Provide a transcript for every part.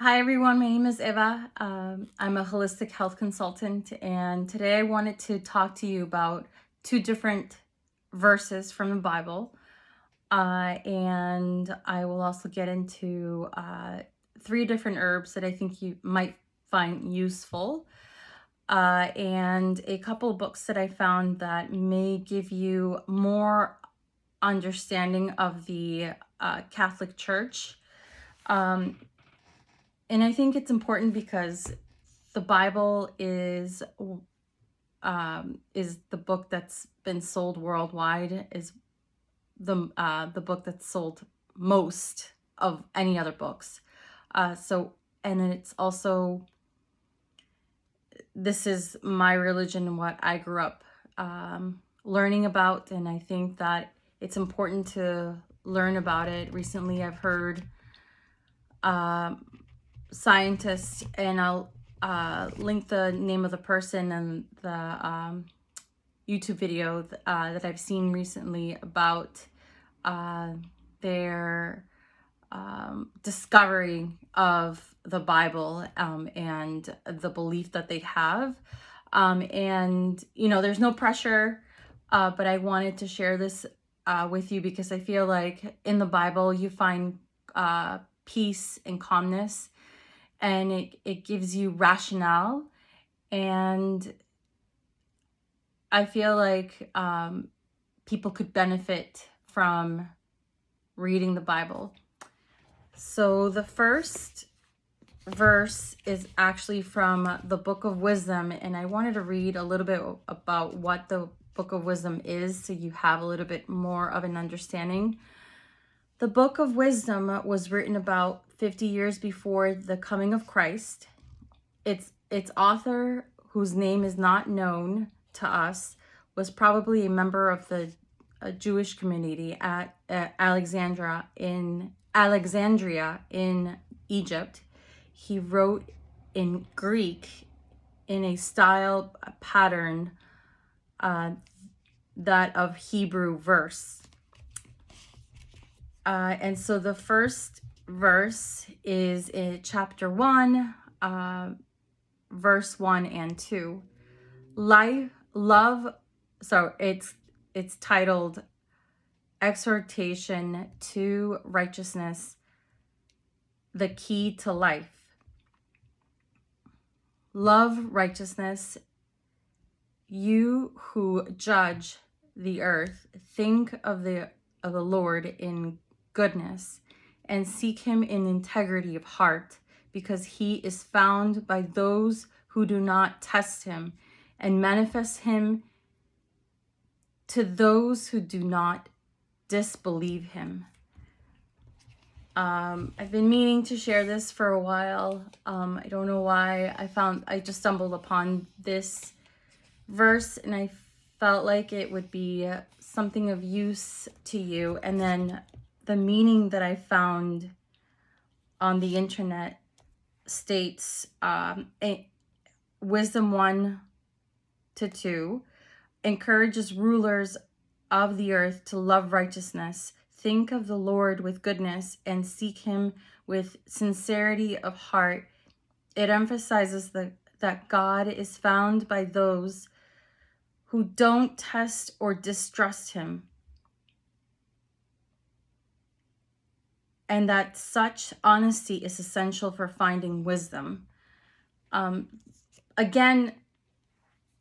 Hi everyone, my name is Eva. I'm a holistic health consultant, and today I wanted to talk to you about two different verses from the Bible. And I will also get into three different herbs that I think you might find useful, and a couple of books that I found that may give you more understanding of the Catholic Church. And I think it's important because the Bible is the book that's been sold worldwide, is the book that's sold most of any other books. And it's also, this is my religion and what I grew up learning about, and I think that it's important to learn about it. Recently, I've heard scientists, and I'll link the name of the person and the YouTube video that I've seen recently about their discovery of the Bible and the belief that they have. And, there's no pressure, but I wanted to share this with you because I feel like in the Bible you find peace and calmness, and it gives you rationale. And I feel like people could benefit from reading the Bible. So the first verse is actually from the Book of Wisdom, and I wanted to read a little bit about what the Book of Wisdom is so you have a little bit more of an understanding. The Book of Wisdom was written about 50 years before the coming of Christ. Its author, whose name is not known to us, was probably a member of the Jewish community at Alexandria in Egypt. He wrote in Greek in a style pattern that of Hebrew verse. And so the first verse is in chapter 1, verse 1 and 2. It's titled Exhortation to Righteousness, the Key to Life. Love righteousness, you who judge the earth. Think of the Lord in goodness, and seek him in integrity of heart, because he is found by those who do not test him, and manifest him to those who do not disbelieve him. I've been meaning to share this for a while. I don't know why. I just stumbled upon this verse, and I felt like it would be something of use to you. And then the meaning that I found on the internet states, Wisdom 1-2 encourages rulers of the earth to love righteousness, think of the Lord with goodness, and seek him with sincerity of heart. It emphasizes that God is found by those who don't test or distrust him, and that such honesty is essential for finding wisdom. Again,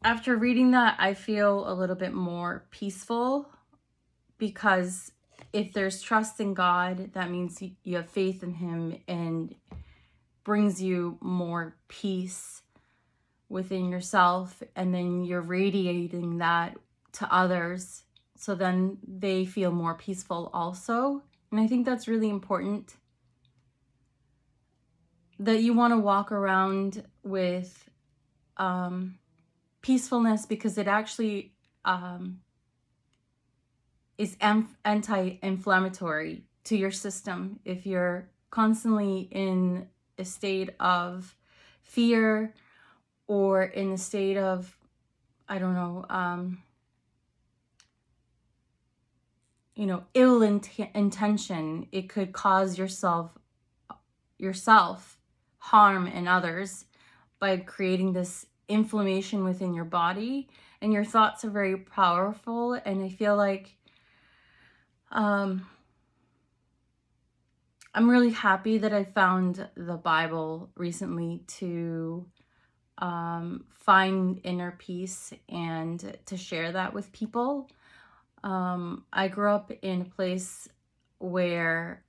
after reading that, I feel a little bit more peaceful, because if there's trust in God, that means you have faith in him, and brings you more peace within yourself, and then you're radiating that to others, so then they feel more peaceful also. And I think that's really important, that you want to walk around with peacefulness, because it actually is anti-inflammatory to your system. If you're constantly in a state of fear, or in a state of, ill intention, it could cause yourself harm in others by creating this inflammation within your body. And your thoughts are very powerful, and I feel like I'm really happy that I found the Bible recently to find inner peace and to share that with people. I grew up in a place where,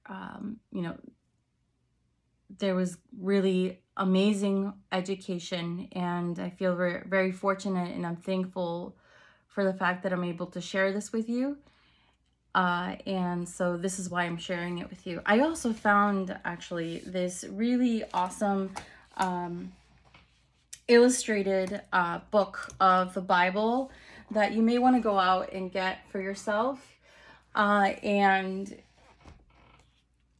there was really amazing education, and I feel very, very fortunate, and I'm thankful for the fact that I'm able to share this with you. And so this is why I'm sharing it with you. I also found actually this really awesome illustrated book of the Bible that you may want to go out and get for yourself. And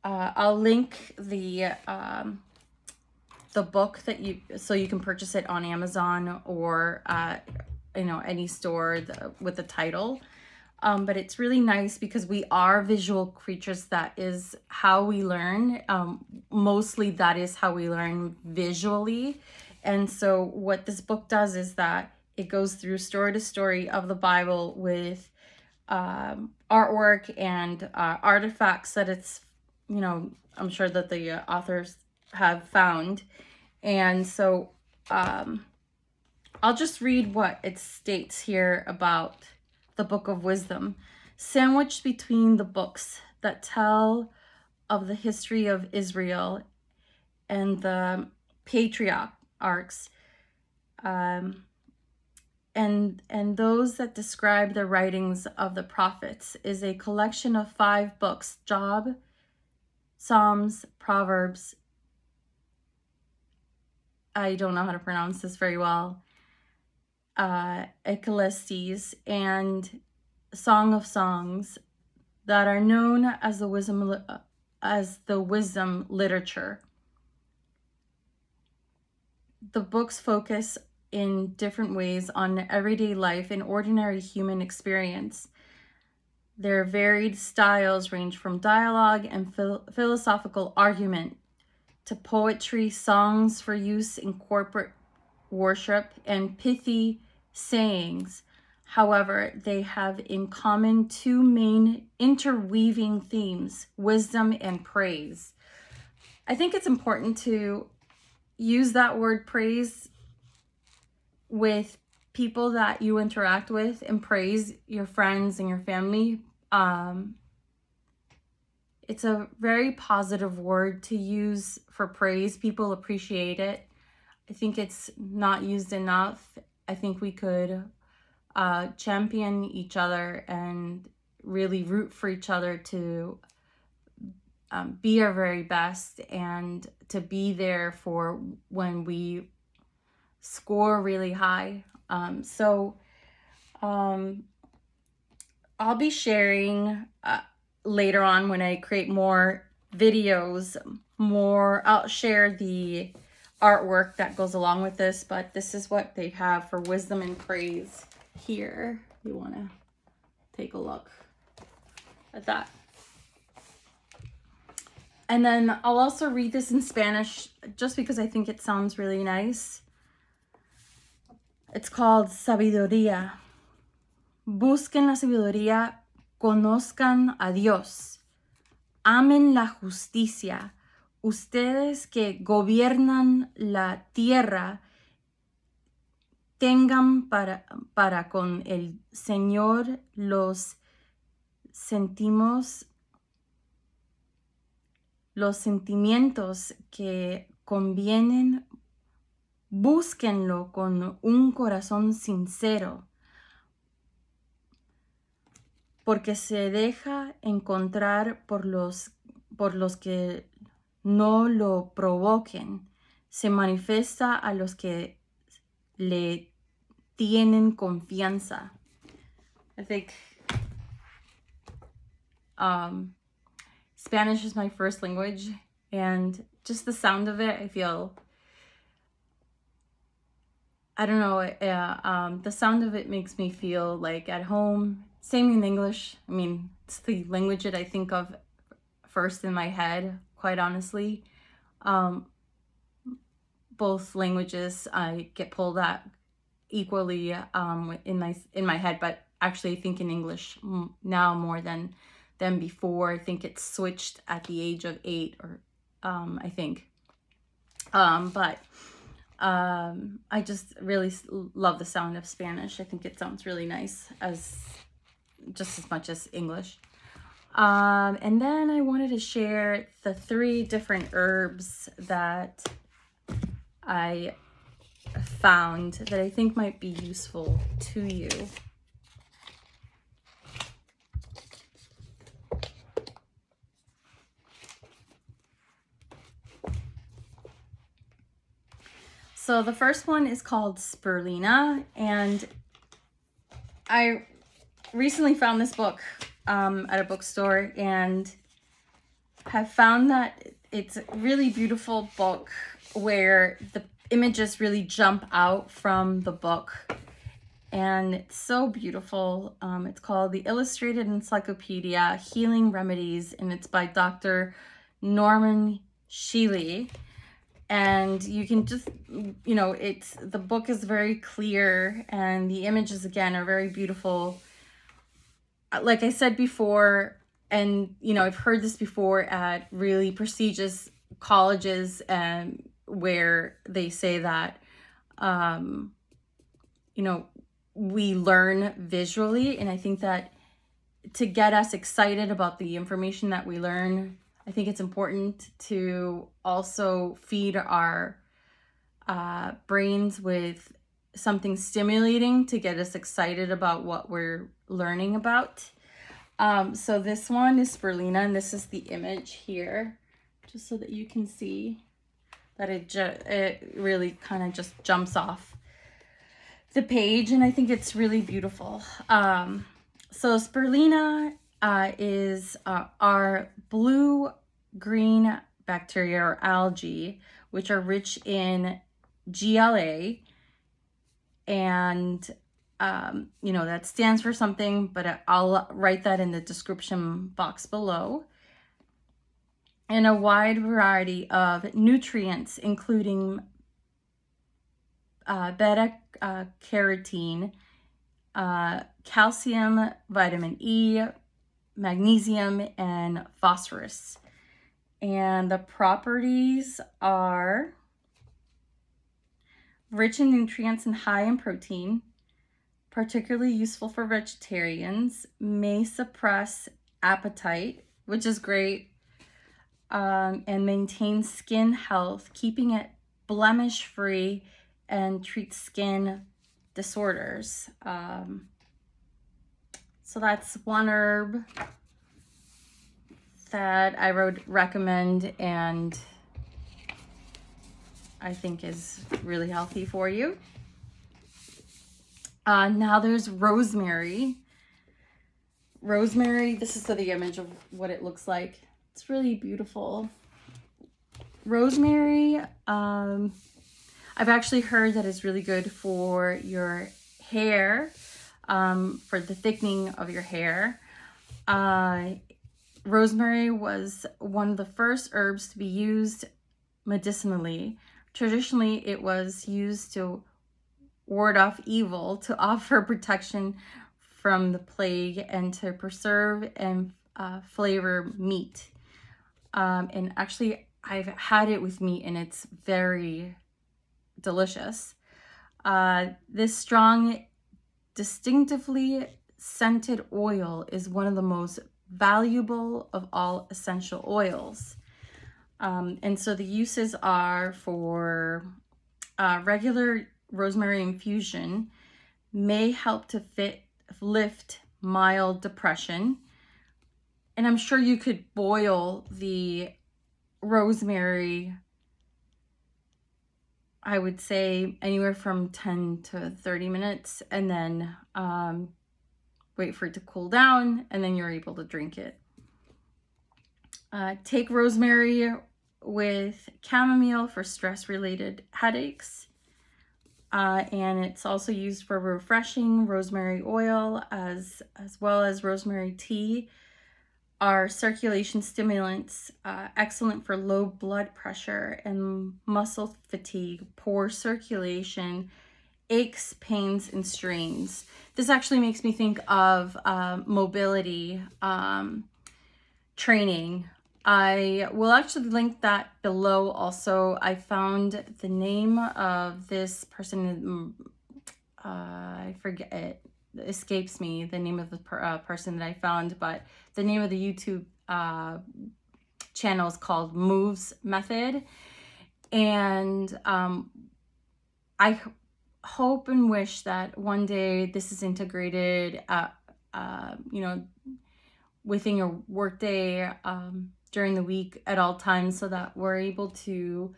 I'll link the book so you can purchase it on Amazon or any store with the title. But it's really nice because we are visual creatures. That is how we learn. Mostly that is how we learn, visually. And so what this book does is that it goes through story to story of the Bible with artwork and artifacts that I'm sure that the authors have found. And so I'll just read what it states here about the Book of Wisdom. Sandwiched between the books that tell of the history of Israel and the patriarchs, and those that describe the writings of the prophets, is a collection of 5 books: Job, Psalms, Proverbs, I don't know how to pronounce this very well, Ecclesiastes, and Song of Songs, that are known as the wisdom literature. The books focus in different ways on everyday life and ordinary human experience. Their varied styles range from dialogue and philosophical argument to poetry, songs for use in corporate worship, and pithy sayings. However, they have in common 2 main interweaving themes: wisdom and praise. I think it's important to use that word praise with people that you interact with, and praise your friends and your family. It's a very positive word to use for praise. People appreciate it. I think it's not used enough. I think we could champion each other and really root for each other to be our very best, and to be there for when we score really high. I'll be sharing later on, when I create more videos, I'll share the artwork that goes along with this, but this is what they have for wisdom and praise here. You want to take a look at that. And then I'll also read this in Spanish just because I think it sounds really nice. It's called Sabiduría. Busquen la sabiduría, conozcan a Dios, amen la justicia. Ustedes que gobiernan la tierra, tengan para con el Señor los sentimientos que convienen. Búsquenlo con un corazón sincero, porque se deja encontrar por los que no lo provoquen. Se manifiesta a los que le tienen confianza. I think Spanish is my first language, and just the sound of it, I don't know, the sound of it makes me feel like at home. Same in English. I mean, it's the language that I think of first in my head, quite honestly. both languages get pulled at equally in my head, but actually I think in English now more than before. I think it's switched at the age of 8, or I think. But I just really love the sound of Spanish. I think it sounds really nice, just as much as English. And then I wanted to share the 3 different herbs that I found that I think might be useful to you. So the first one is called spirulina, and I recently found this book at a bookstore and have found that it's a really beautiful book where the images really jump out from the book, and it's so beautiful. It's called The Illustrated Encyclopedia Healing Remedies, and it's by Dr. Norman Shealy. And you can just, the book is very clear, and the images again are very beautiful. Like I said before, and I've heard this before at really prestigious colleges, and where they say that we learn visually, and I think that to get us excited about the information that we learn, I think it's important to also feed our brains with something stimulating to get us excited about what we're learning about. So this one is spirulina, and this is the image here, just so that you can see that it really kind of just jumps off the page, and I think it's really beautiful. So spirulina is our blue-green bacteria or algae, which are rich in GLA, and that stands for something, but I'll write that in the description box below. And a wide variety of nutrients, including beta-carotene, calcium, vitamin E, magnesium, and phosphorus. And the properties are rich in nutrients and high in protein, particularly useful for vegetarians, may suppress appetite, which is great, and maintain skin health, keeping it blemish-free, and treat skin disorders. So that's one herb that I would recommend and I think is really healthy for you. Now there's rosemary. Rosemary, this is the image of what it looks like. It's really beautiful. Rosemary, I've actually heard that it's really good for your hair, for the thickening of your hair. Rosemary was one of the first herbs to be used medicinally. Traditionally, it was used to ward off evil, to offer protection from the plague, and to preserve and flavor meat. And actually, I've had it with meat, and it's very delicious. This strong, distinctively scented oil is one of the most valuable of all essential oils. And so the uses are for regular rosemary infusion may help to lift mild depression. And I'm sure you could boil the rosemary, I would say anywhere from 10 to 30 minutes, and then wait for it to cool down, and then you're able to drink it. Take rosemary with chamomile for stress-related headaches. And it's also used for refreshing. Rosemary oil as well as rosemary tea are circulation stimulants, excellent for low blood pressure and muscle fatigue, poor circulation, aches, pains, and strains. This actually makes me think of mobility training. I will actually link that below also. I found the name of this person, I forget it. Escapes me the name of the person that I found, but the name of the YouTube channel is called Movesmethod, and I hope and wish that one day this is integrated, within your workday during the week at all times, so that we're able to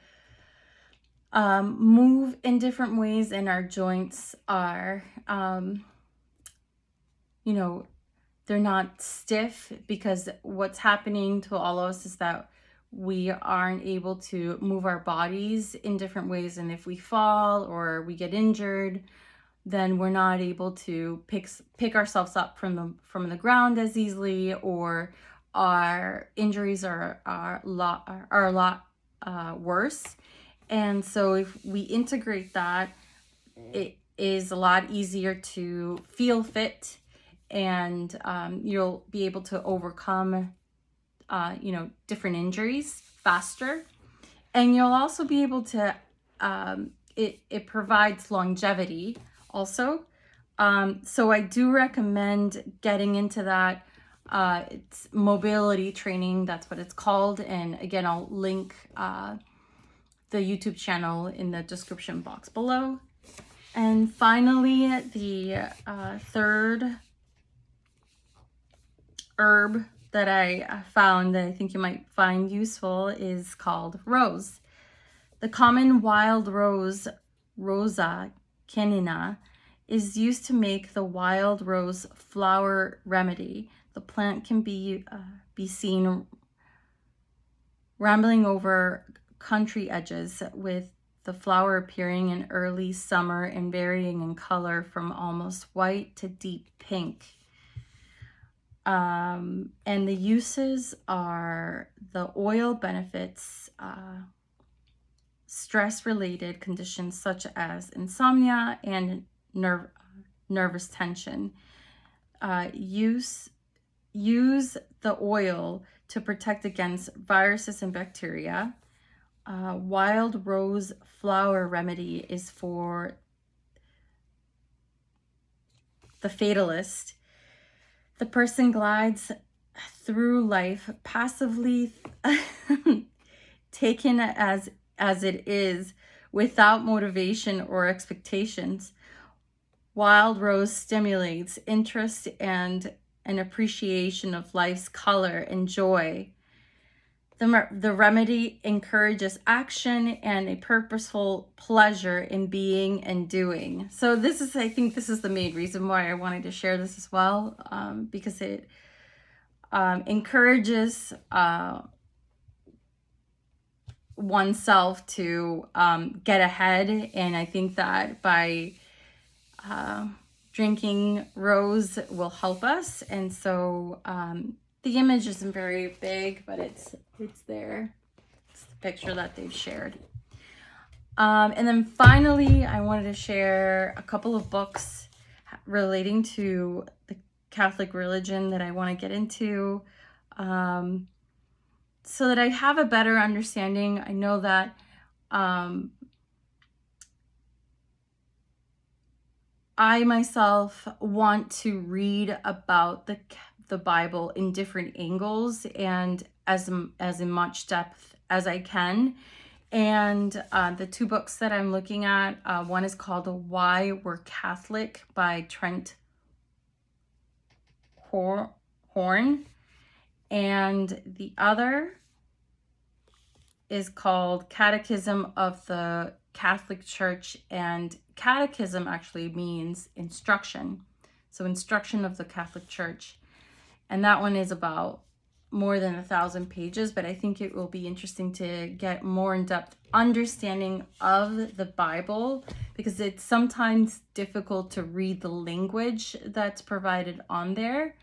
move in different ways, and our joints are they're not stiff, because what's happening to all of us is that we aren't able to move our bodies in different ways. And if we fall or we get injured, then we're not able to pick ourselves up from the ground as easily, or our injuries are a lot worse. And so if we integrate that, it is a lot easier to feel fit, and you'll be able to overcome different injuries faster, and you'll also be able to it provides longevity also. So I do recommend getting into that. It's mobility training, that's what it's called. And again, I'll link the YouTube channel in the description box below. And finally, the third herb that I found that I think you might find useful is called rose. The common wild rose, Rosa canina, is used to make the wild rose flower remedy. The plant can be seen rambling over country edges, with the flower appearing in early summer and varying in color from almost white to deep pink. And the uses are the oil benefits stress-related conditions such as insomnia and nervous tension. Use the oil to protect against viruses and bacteria. Wild rose flower remedy is for the fatalist. The person glides through life passively taken as it is, without motivation or expectations. Wild rose stimulates interest and an appreciation of life's color and joy. The remedy encourages action and a purposeful pleasure in being and doing. So I think this is the main reason why I wanted to share this as well, because it encourages oneself to get ahead. And I think that by drinking rose will help us. And so the image isn't very big, but it's there. It's the picture that they've shared. And then finally, I wanted to share a couple of books relating to the Catholic religion that I want to get into, so that I have a better understanding. I know that I myself want to read about the Bible in different angles and as in much depth as I can. And the two books that I'm looking at, one is called Why We're Catholic by Trent Horn, and the other is called Catechism of the Catholic Church, and catechism actually means instruction. So instruction of the Catholic Church. And that one is about more than 1,000 pages, but I think it will be interesting to get more in-depth understanding of the Bible, because it's sometimes difficult to read the language that's provided on there.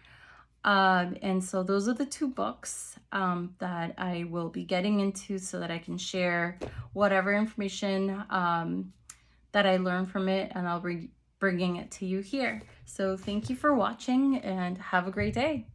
And so those are the two books that I will be getting into so that I can share whatever information that I learned from it, and I'll be bringing it to you here. So thank you for watching and have a great day.